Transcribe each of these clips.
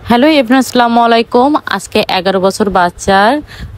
Hello everyone, আসসালামু আলাইকুম। আজকে 11 বছর বাচ্চার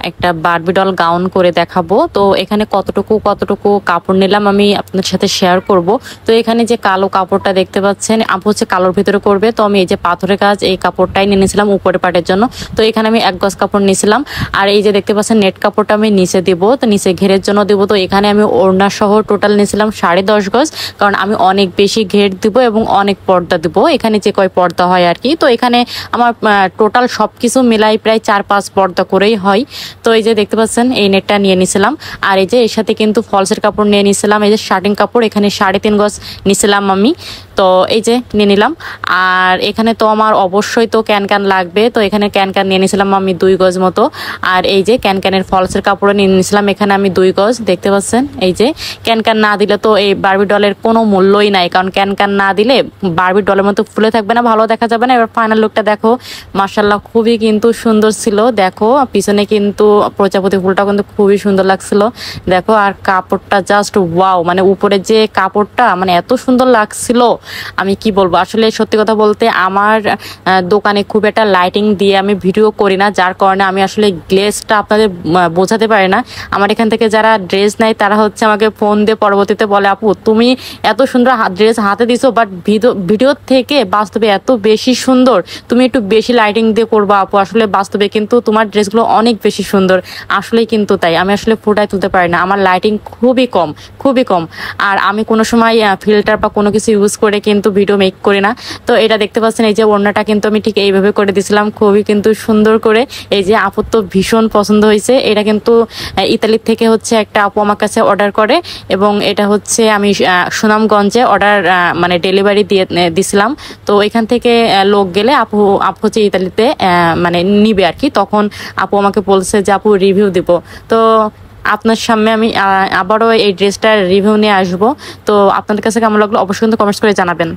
একটা বারবি ডল গাউন করে দেখাবো। তো এখানে কতটুকু কাপড় নিলাম আমি আপনাদের সাথে শেয়ার করব। তো এখানে যে কালো কাপড়টা দেখতে পাচ্ছেন, আপু হচ্ছে কালোর ভিতরে করবে। তো আমি এই যে পাথরের কাজ এই কাপড়টাই নিয়ে নিয়েছিলাম উপরের পাটের জন্য। তো এখানে আমি 1 গজ কাপড় নিয়েছিলাম। আর এই যে দেখতে পাচ্ছেন নেট কাপড়টা আমি নিচে দিব, তো নিচে ঘেরের জন্য দিব। তো এখানে আমি ওড়না সহ টোটাল নিয়েছিলাম 10.5 গজ, কারণ আমি অনেক বেশি ঘের দিব এবং অনেক পর্দা দিব। এখানে যে কয় পর্দা হয় আর কি, তো এখানে আমার টোটাল সবকিছু মিলাই প্রায় 4-5 পর্দা করেই হয়। তো এই যে দেখতে পাচ্ছেন এই নেটটা নিয়ে নিছিলাম। আর এই যে এর সাথে কিন্তু ফলসের কাপড় নিয়ে নিছিলাম। এই যে শার্টিং কাপড় এখানে 3.5 গজ নিছিলাম আমি। তো এই যে নিয়ে নিলাম। আর এখানে তো আমার অবশ্যই তো ক্যান লাগবে, তো এখানে ক্যান নিয়ে নিছিলাম আমি 2 গজ মতো। আর এই যে ক্যানের ফলসের কাপড়ও নিয়ে নিছিলাম, এখানে আমি 2 গজ। দেখতে পাচ্ছেন এই যে ক্যান না দিলে তো এই বারবি ডলের কোনো মূল্যই নাই, কারণ ক্যান না দিলে বারবি ডলের মতো ফুলে থাকবে না, ভালো দেখা যাবে না। এবার ফাইনাল লুকটা দেখো, মাশাআল্লাহ খুবই কিন্তু সুন্দর ছিল। দেখো পিছনে কিন্তু প্রজাপতি ফুলটা কিন্তু খুবই সুন্দর লাগছিল। দেখো আর কাপড়টা জাস্ট ওয়াও, মানে উপরে যে কাপড়টা মানে এত সুন্দর লাগছিল, আমি কি বলবো। আসলে সত্যি কথা বলতে আমার দোকানে খুব একটা লাইটিং দিয়ে আমি ভিডিও করি না, যার কারণে আমি আসলে গ্লেজটা আপনাদের বোঝাতে পারি না। আমার এখান থেকে যারা ড্রেস নেয় তারা হচ্ছে আমাকে ফোন দিয়ে পরবর্তীতে বলে, আপু তুমি এত সুন্দর ড্রেস হাতে দিছো, বাট ভিডিও থেকে বাস্তবে এত বেশি সুন্দর, তুমি একটু বেশি লাইটিং দিয়ে করবা আপু। আসলে বাস্তবে কিন্তু তোমার ড্রেসগুলো অনেক বেশি সুন্দর। আসলেই কিন্তু তাই, আমি আসলে ফুটাই তুলতে পারি না, আমার লাইটিং খুবই কম। আর আমি কোনো সময় ফিল্টার বা কোনো কিছু ইউজ করে কিন্তু ভিডিও মেক করি না। তো এটা দেখতে পাচ্ছেন এই যে ওড়নাটা কিন্তু আমি ঠিক এইভাবে করে দিছিলাম, খুবই কিন্তু সুন্দর করে। এই যে আপুর তো ভীষণ পছন্দ হয়েছে। এটা কিন্তু ইতালির থেকে হচ্ছে একটা আপু আমার কাছে অর্ডার করে, এবং এটা হচ্ছে আমি সুনামগঞ্জে অর্ডার মানে ডেলিভারি দিছিলাম। তো এখান থেকে লোক গেলে আপু হচ্ছে ইতালিতে মানে নিবে আর কি। তখন আপু আমাকে বলছে যে আপু রিভিউ দিব। তো আপনার সামনে আমি আবারও এই ড্রেসটার রিভিউ নিয়ে আসবো। তো আপনাদের কাছে কেমন লাগলো অবশ্যই কিন্তু কমেন্টস করে জানাবেন।